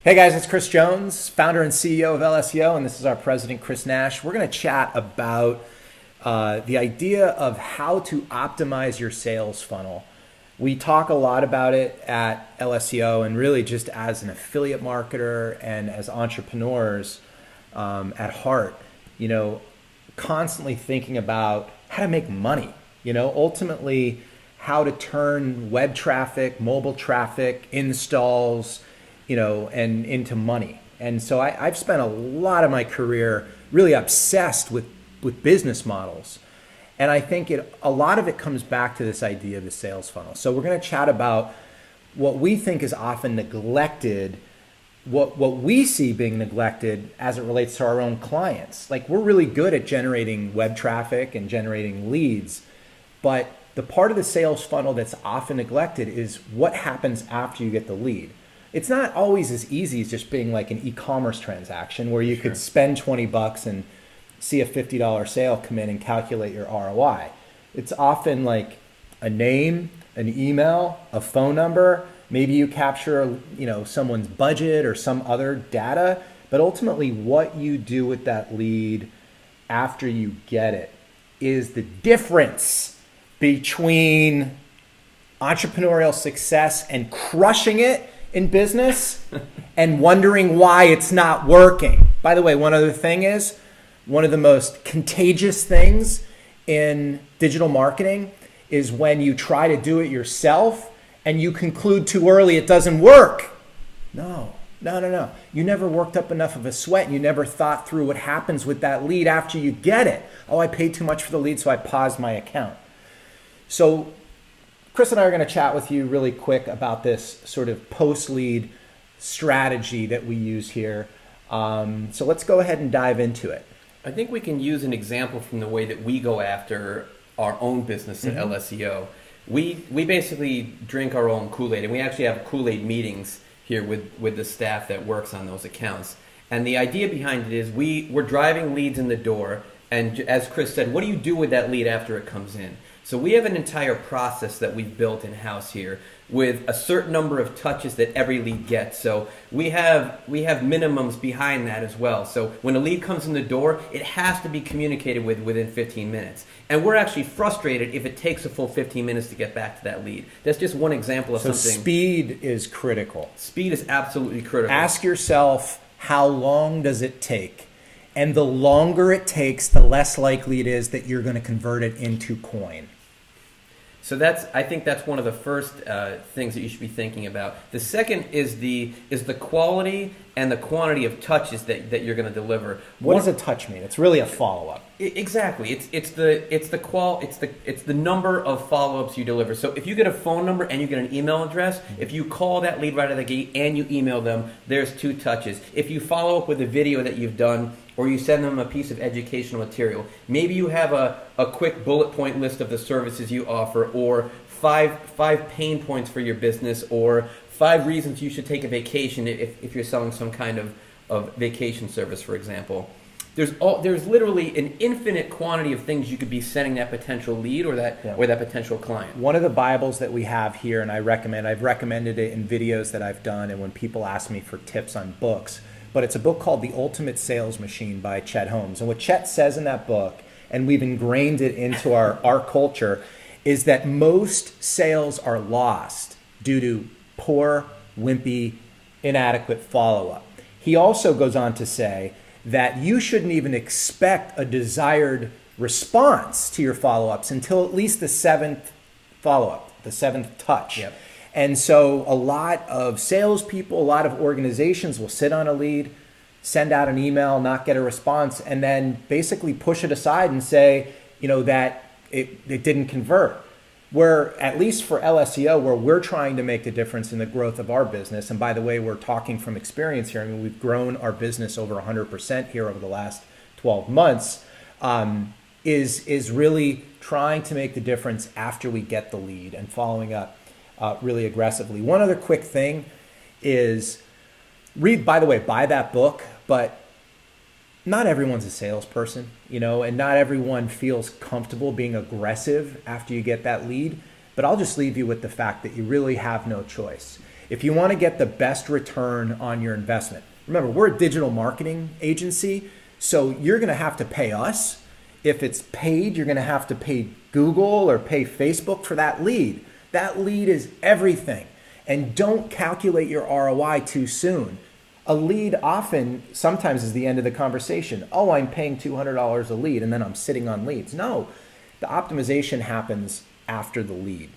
Hey guys, it's Chris Jones, founder and CEO of LSEO, and this is our president, Kris Nash. We're going to chat about the idea of how to optimize your sales funnel. We talk a lot about it at LSEO, and really just as an affiliate marketer and as entrepreneurs at heart, constantly thinking about how to make money, ultimately how to turn web traffic, mobile traffic, installs, and into money. And so I've spent a lot of my career really obsessed with business models. And I think a lot of it comes back to this idea of the sales funnel. So we're going to chat about what we think is often neglected, what we see being neglected as it relates to our own clients. Like, we're really good at generating web traffic and generating leads, but the part of the sales funnel that's often neglected is what happens after you get the lead. It's not always as easy as just being like an e-commerce transaction where you could spend $20 and see a $50 sale come in and calculate your ROI. It's often like a name, an email, a phone number. Maybe you capture, someone's budget or some other data, but ultimately what you do with that lead after you get it is the difference between entrepreneurial success and crushing it in business and wondering why it's not working. By the way, one other thing is, one of the most contagious things in digital marketing is when you try to do it yourself and you conclude too early it doesn't work. No. You never worked up enough of a sweat. You never thought through what happens with that lead after you get it. Oh, I paid too much for the lead, so I paused my account. So Kris and I are going to chat with you really quick about this sort of post-lead strategy that we use here. So let's go ahead and dive into it. I think we can use an example from the way that we go after our own business at LSEO. We basically drink our own Kool-Aid, and we actually have Kool-Aid meetings here with the staff that works on those accounts. And the idea behind it is we're driving leads in the door, and as Kris said, what do you do with that lead after it comes in? So we have an entire process that we've built in-house here with a certain number of touches that every lead gets. So we have minimums behind that as well. So when a lead comes in the door, it has to be communicated with within 15 minutes. And we're actually frustrated if it takes a full 15 minutes to get back to that lead. That's just one example of something. So speed is critical. Speed is absolutely critical. Ask yourself, how long does it take? And the longer it takes, the less likely it is that you're going to convert it into coin. So I think that's one of the first things that you should be thinking about. The second is the quality and the quantity of touches that you're going to deliver. What does a touch mean? It's really a follow-up. Exactly. It's the number of follow-ups you deliver. So if you get a phone number and you get an email address, if you call that lead right out of the gate and you email them, there's 2 touches. If you follow up with a video that you've done, or you send them a piece of educational material, maybe you have a quick bullet point list of the services you offer, or five pain points for your business, or 5 reasons you should take a vacation if you're selling some kind of vacation service, for example. There's literally an infinite quantity of things you could be sending that potential lead or that potential client. One of the Bibles that we have here, and I've recommended it in videos that I've done and when people ask me for tips on books, but it's a book called The Ultimate Sales Machine by Chet Holmes. And what Chet says in that book, and we've ingrained it into our culture, is that most sales are lost due to poor, wimpy, inadequate follow-up. He also goes on to say that you shouldn't even expect a desired response to your follow-ups until at least the 7th follow-up, the 7th touch. Yep. And so a lot of salespeople, a lot of organizations will sit on a lead, send out an email, not get a response, and then basically push it aside and say, that it didn't convert. Where, at least for LSEO, where we're trying to make a difference in the growth of our business, and by the way, we're talking from experience here. I mean, we've grown our business over 100% here over the last 12 months, is really trying to make the difference after we get the lead and following up really aggressively. One other quick thing is buy that book, but not everyone's a salesperson, and not everyone feels comfortable being aggressive after you get that lead. But I'll just leave you with the fact that you really have no choice. If you want to get the best return on your investment, remember, we're a digital marketing agency, so you're going to have to pay us. If it's paid, you're going to have to pay Google or pay Facebook for that lead. That lead is everything. And don't calculate your ROI too soon. A lead sometimes is the end of the conversation. Oh, I'm paying $200 a lead and then I'm sitting on leads. No, the optimization happens after the lead.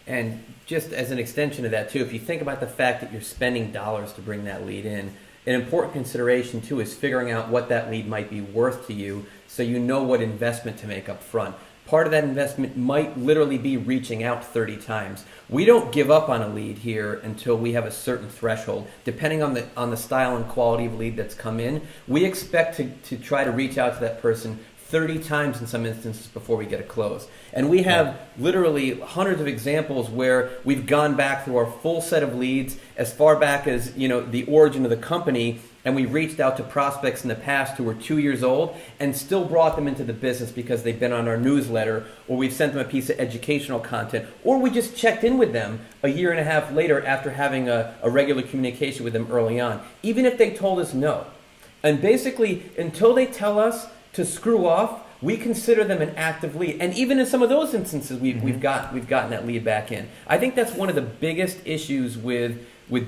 And just as an extension of that too, if you think about the fact that you're spending dollars to bring that lead in, an important consideration too is figuring out what that lead might be worth to you so you know what investment to make up front. Part of that investment might literally be reaching out 30 times. We don't give up on a lead here until we have a certain threshold. Depending on the style and quality of lead that's come in, we expect to try to reach out to that person 30 times in some instances before we get a close. And we have literally hundreds of examples where we've gone back through our full set of leads as far back as the origin of the company, and we reached out to prospects in the past who were 2 years old and still brought them into the business because they've been on our newsletter, or we've sent them a piece of educational content, or we just checked in with them a year and a half later after having a regular communication with them early on, even if they told us no. And basically, until they tell us to screw off, we consider them an active lead. And even in some of those instances, we've gotten that lead back in. I think that's one of the biggest issues with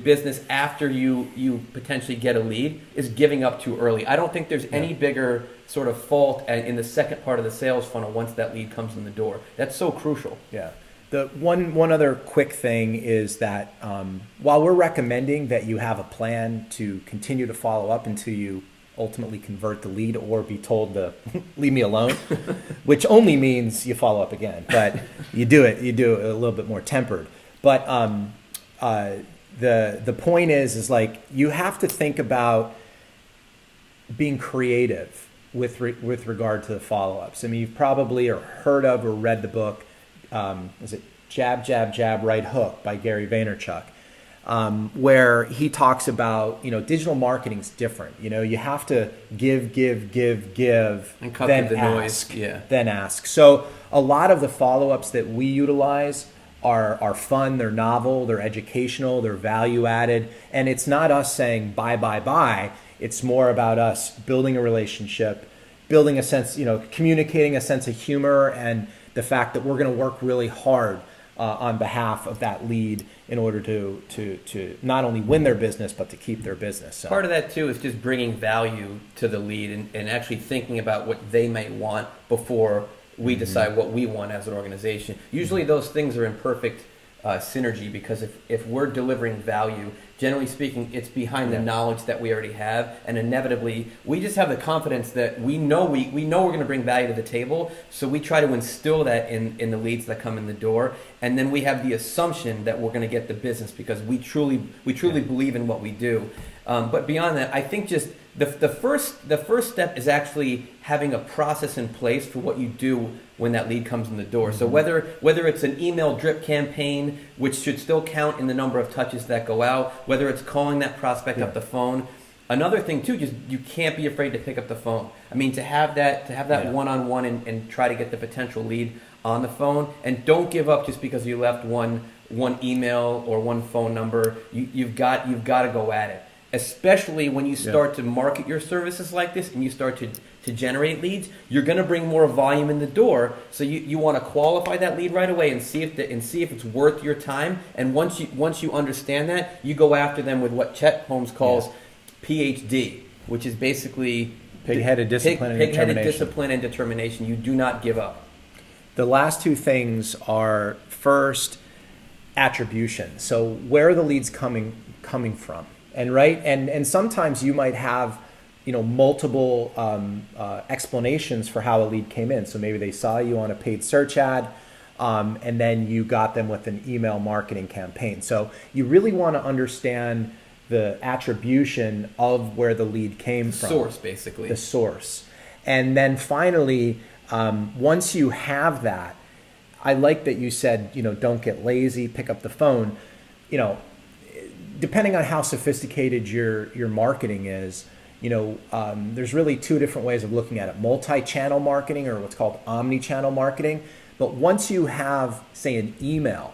business after you potentially get a lead is giving up too early. I don't think there's any bigger sort of fault in the second part of the sales funnel once that lead comes in the door. That's so crucial. Yeah. The one other quick thing is that while we're recommending that you have a plan to continue to follow up until you ultimately convert the lead or be told to leave me alone, which only means you follow up again, but you do it a little bit more tempered. But the point is like you have to think about being creative with regard to the follow-ups. I mean, you've probably heard of or read the book, is it Jab, Jab, Jab, Right Hook by Gary Vaynerchuk, where he talks about, digital marketing's different. You have to give, and cut then through the ask, noise. Yeah. then ask. So a lot of the follow-ups that we utilize are fun, they're novel, they're educational, they're value added, and it's not us saying bye, bye, bye. It's more about us building a relationship, building a sense, communicating a sense of humor and the fact that we're going to work really hard on behalf of that lead in order to not only win their business, but to keep their business. So. Part of that, too, is just bringing value to the lead and actually thinking about what they might want before we decide what we want as an organization. Usually those things are in perfect synergy because if we're delivering value, generally speaking, it's behind the knowledge that we already have, and inevitably we just have the confidence that we know we're going to bring value to the table, so we try to instill that in the leads that come in the door, and then we have the assumption that we're going to get the business because we truly believe in what we do. But beyond that, I think just the first step is actually having a process in place for what you do when that lead comes in the door. So whether it's an email drip campaign, which should still count in the number of touches that go out, whether it's calling that prospect up the phone. Another thing too, just you can't be afraid to pick up the phone. I mean, to have that one-on-one and try to get the potential lead on the phone, and don't give up just because you left one email or one phone number. You've got to go at it. Especially when you start to market your services like this and you start to generate leads, you're going to bring more volume in the door. So you want to qualify that lead right away and see if it's worth your time. And once you understand that, you go after them with what Chet Holmes calls PhD, which is basically pig-headed discipline and determination. You do not give up. The last two things are, first, attribution. So where are the leads coming from? And sometimes you might have, multiple explanations for how a lead came in. So maybe they saw you on a paid search ad, and then you got them with an email marketing campaign. So you really want to understand the attribution of where the lead came from. Source, basically. The source. And then finally, once you have that, I like that you said, don't get lazy, pick up the phone. Depending on how sophisticated your marketing is, there's really two different ways of looking at it. Multi-channel marketing, or what's called omni-channel marketing. But once you have, say, an email,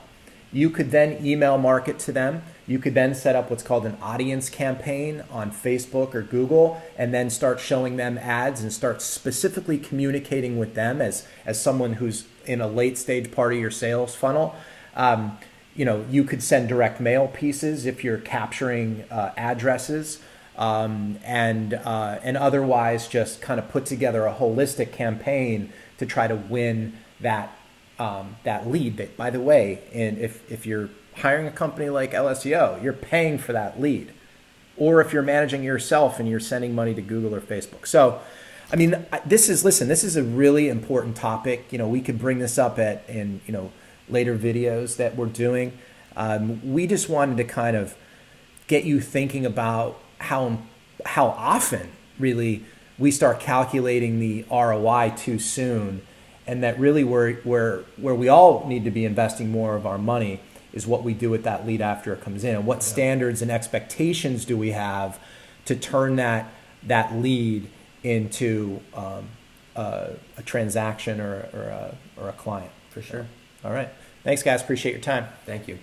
you could then email market to them. You could then set up what's called an audience campaign on Facebook or Google, and then start showing them ads and start specifically communicating with them as someone who's in a late stage part of your sales funnel. You could send direct mail pieces if you're capturing addresses, and otherwise just kind of put together a holistic campaign to try to win that lead. That, by the way, and if you're hiring a company like LSEO, you're paying for that lead. Or if you're managing yourself and you're sending money to Google or Facebook. So, I mean, this is a really important topic. We could bring this up in later videos that we're doing. We just wanted to kind of get you thinking about how often really we start calculating the ROI too soon, and that really where we all need to be investing more of our money is what we do with that lead after it comes in, and what standards and expectations do we have to turn that lead into a transaction or a client. For sure. All right. Thanks, guys. Appreciate your time. Thank you.